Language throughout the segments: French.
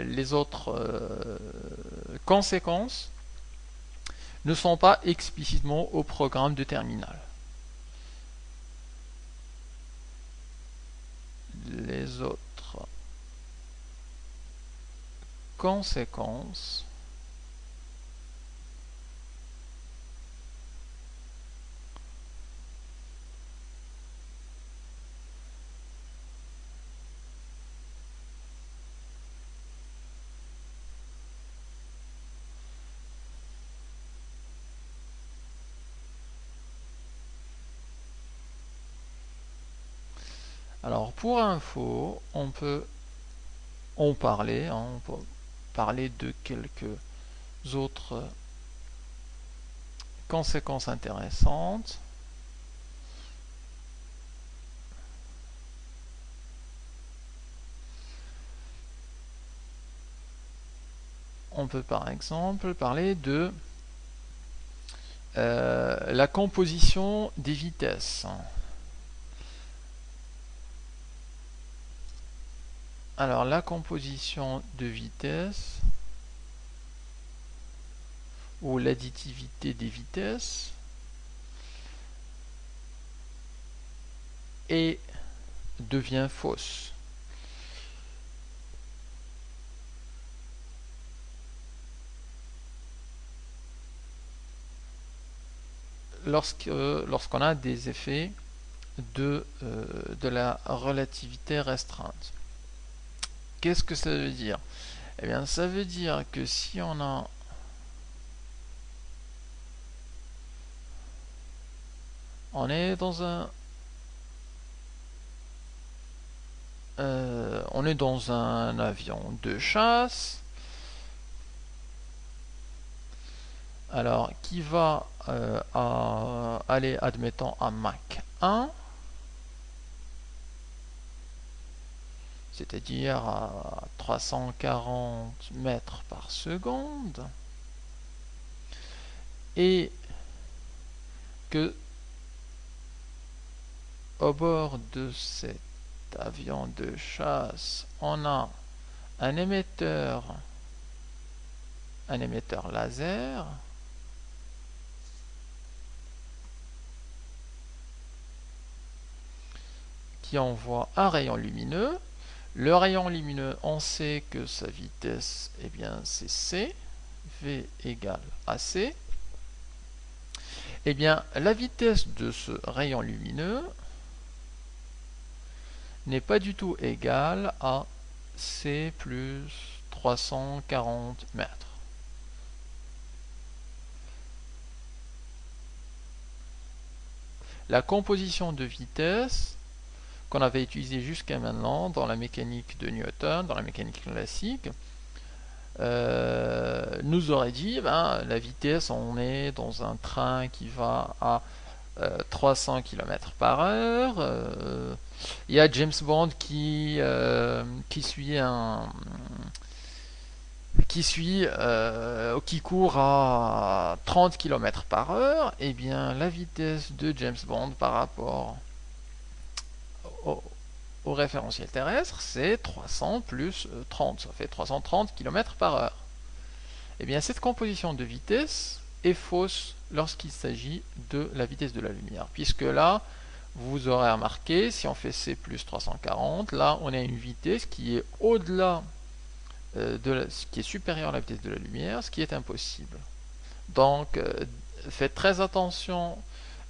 les autres conséquences ne sont pas explicitement au programme de terminal. Les autres conséquences alors pour info, on peut parler de quelques autres conséquences intéressantes. On peut par exemple parler de la composition des vitesses. Alors la composition de vitesse ou l'additivité des vitesses devient fausse. Lorsqu'on a des effets de la relativité restreinte. Qu'est-ce que ça veut dire? Eh bien, ça veut dire que si on est dans un avion de chasse, alors qui va aller, admettons, à Mach 1, c'est-à-dire à 340 mètres par seconde, et que au bord de cet avion de chasse, on a un émetteur laser qui envoie un rayon lumineux. Le rayon lumineux, on sait que sa vitesse, eh bien, c'est c, v égale à c. Eh bien, la vitesse de ce rayon lumineux n'est pas du tout égale à c plus 340 mètres. La composition de vitesse qu'on avait utilisée jusqu'à maintenant dans la mécanique de Newton, dans la mécanique classique, nous aurait dit, la vitesse, on est dans un train qui va à 300 km par heure. Il y a James Bond qui court à 30 km par heure. Et bien la vitesse de James Bond par rapport au référentiel terrestre, c'est 300 plus 30, ça fait 330 km par heure. Et bien cette composition de vitesse est fausse lorsqu'il s'agit de la vitesse de la lumière, puisque là, vous aurez remarqué, si on fait c plus 340, là on a une vitesse qui est au-delà ce qui est supérieur à la vitesse de la lumière, ce qui est impossible. Donc faites très attention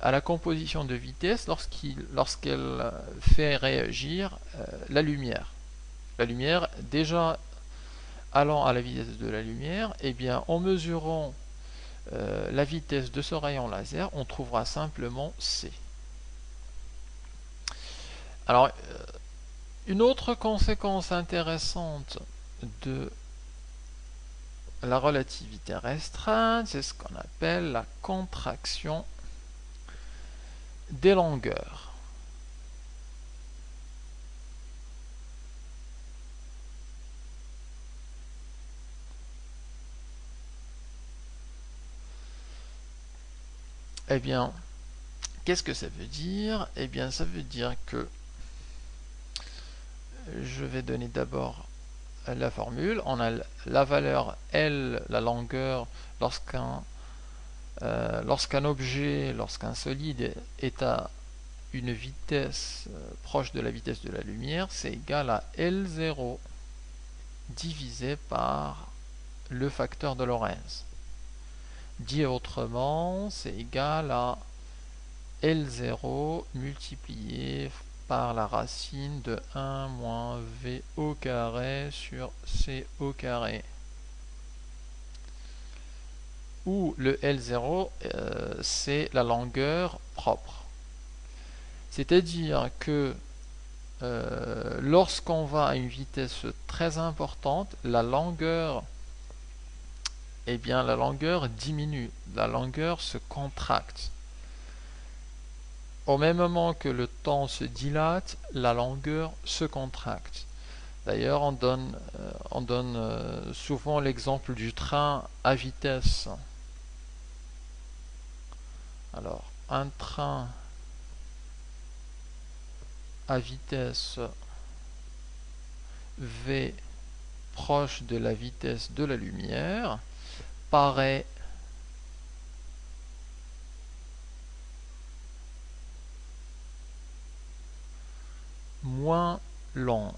à la composition de vitesse lorsqu'elle fait réagir la lumière. La lumière, déjà allant à la vitesse de la lumière, eh bien, en mesurant la vitesse de ce rayon laser, on trouvera simplement c. Alors, une autre conséquence intéressante de la relativité restreinte, c'est ce qu'on appelle la contraction des longueurs. Eh bien, qu'est-ce que ça veut dire? Eh bien, ça veut dire que je vais donner d'abord la formule, on a la valeur L, la longueur, lorsqu'un objet, lorsqu'un solide est à une vitesse proche de la vitesse de la lumière, c'est égal à L0 divisé par le facteur de Lorentz. Dit autrement, c'est égal à L0 multiplié par la racine de 1 moins V au carré sur C au carré. Où le L0, c'est la longueur propre. C'est-à-dire que lorsqu'on va à une vitesse très importante, la longueur diminue, la longueur se contracte. Au même moment que le temps se dilate, la longueur se contracte. D'ailleurs, on donne souvent l'exemple du train à vitesse. Alors, un train à vitesse v proche de la vitesse de la lumière paraît moins lent.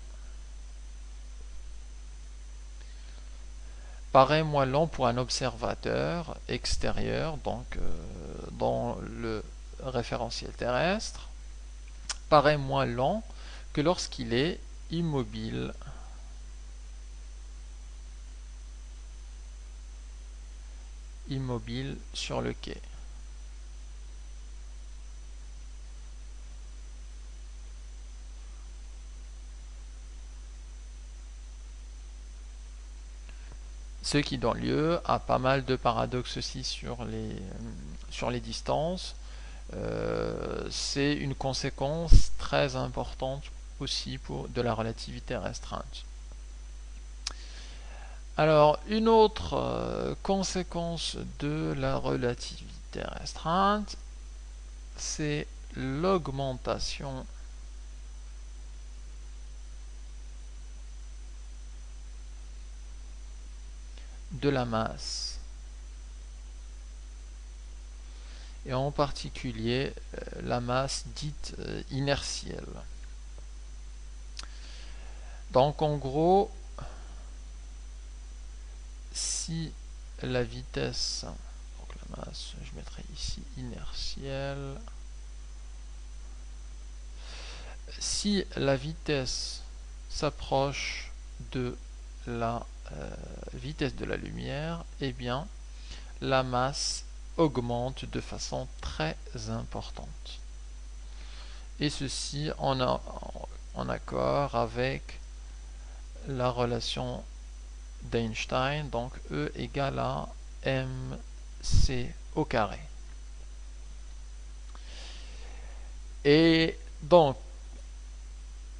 Paraît moins lent pour un observateur extérieur, donc dans le référentiel terrestre, paraît moins lent que lorsqu'il est immobile. Immobile sur le quai. Ce qui donne lieu à pas mal de paradoxes aussi sur les distances. C'est une conséquence très importante aussi de la relativité restreinte. Alors, une autre conséquence de la relativité restreinte, c'est l'augmentation de la masse, et en particulier la masse dite inertielle. Donc en gros, si la vitesse, donc la masse, je mettrai ici inertielle, si la vitesse s'approche de la vitesse de la lumière, eh bien la masse augmente de façon très importante. Et ceci en accord avec la relation d'Einstein, donc E égale à mc au carré. Et donc,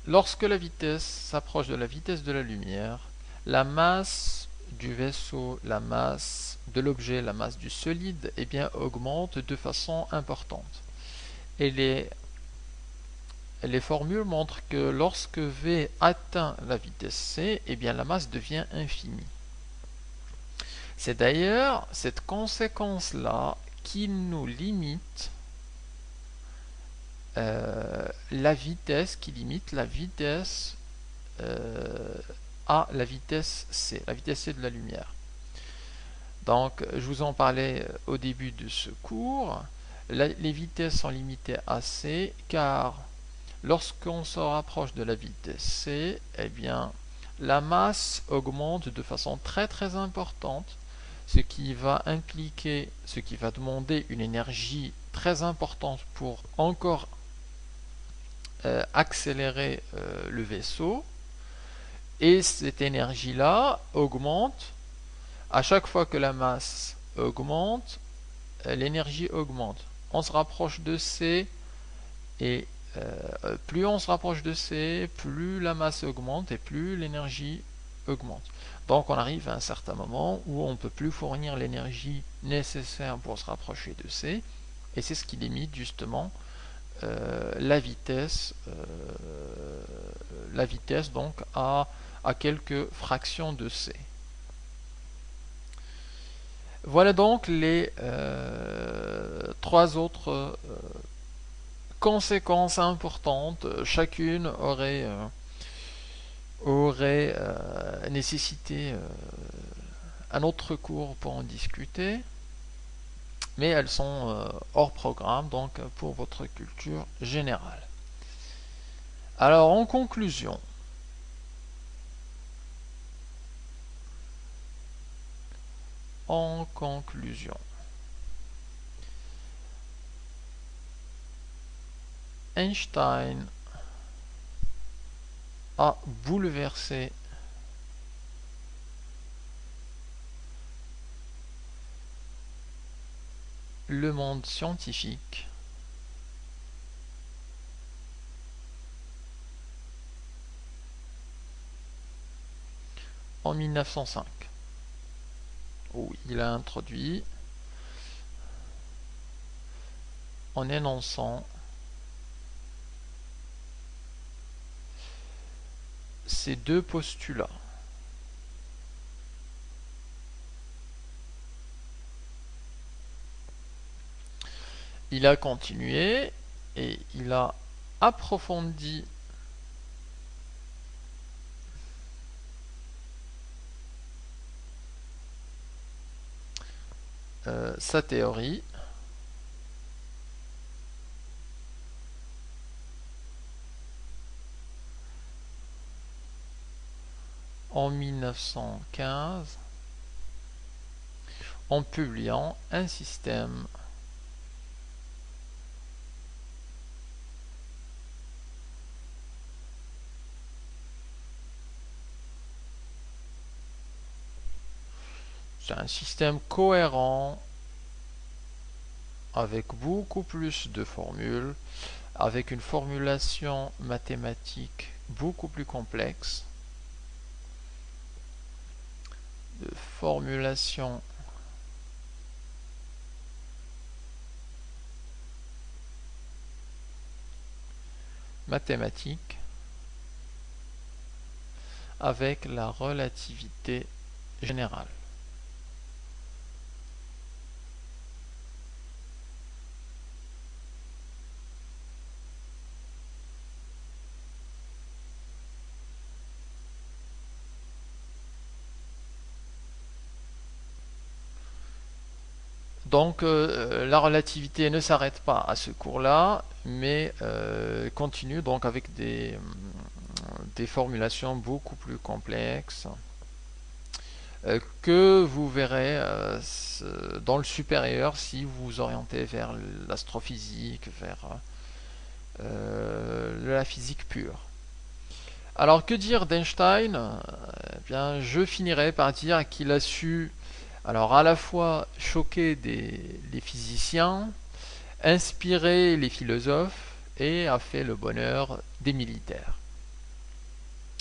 lorsque la vitesse s'approche de la vitesse de la lumière, la masse du vaisseau, la masse de l'objet, la masse du solide, eh bien, augmente de façon importante. Et les formules montrent que lorsque V atteint la vitesse C, eh bien, la masse devient infinie. C'est d'ailleurs cette conséquence-là qui nous limite la vitesse, à la vitesse C, la vitesse C de la lumière. Donc, je vous en parlais au début de ce cours. Les vitesses sont limitées à C, car lorsqu'on se rapproche de la vitesse C, eh bien, la masse augmente de façon très très importante, ce qui va demander une énergie très importante pour encore accélérer le vaisseau. Et cette énergie-là augmente. À chaque fois que la masse augmente, l'énergie augmente. On se rapproche de C, et plus on se rapproche de C, plus la masse augmente et plus l'énergie augmente. Donc on arrive à un certain moment où on ne peut plus fournir l'énergie nécessaire pour se rapprocher de C, et c'est ce qui limite justement la vitesse donc à à quelques fractions de c. Voilà donc les trois autres conséquences importantes. Chacune aurait nécessité un autre cours pour en discuter, mais elles sont hors programme, donc pour votre culture générale. Alors en conclusion, Einstein a bouleversé le monde scientifique en 1905, où il a introduit en énonçant ces deux postulats. Il a continué et il a approfondi sa théorie en 1915 en publiant un système cohérent avec beaucoup plus de formules, avec une formulation mathématique beaucoup plus complexe, de formulation mathématique avec la relativité générale. Donc la relativité ne s'arrête pas à ce cours-là, mais continue donc avec des formulations beaucoup plus complexes que vous verrez dans le supérieur si vous vous orientez vers l'astrophysique, vers la physique pure. Alors que dire d'Einstein? Eh bien, je finirai par dire qu'il a su à la fois choquer les physiciens, inspirer les philosophes et a fait le bonheur des militaires.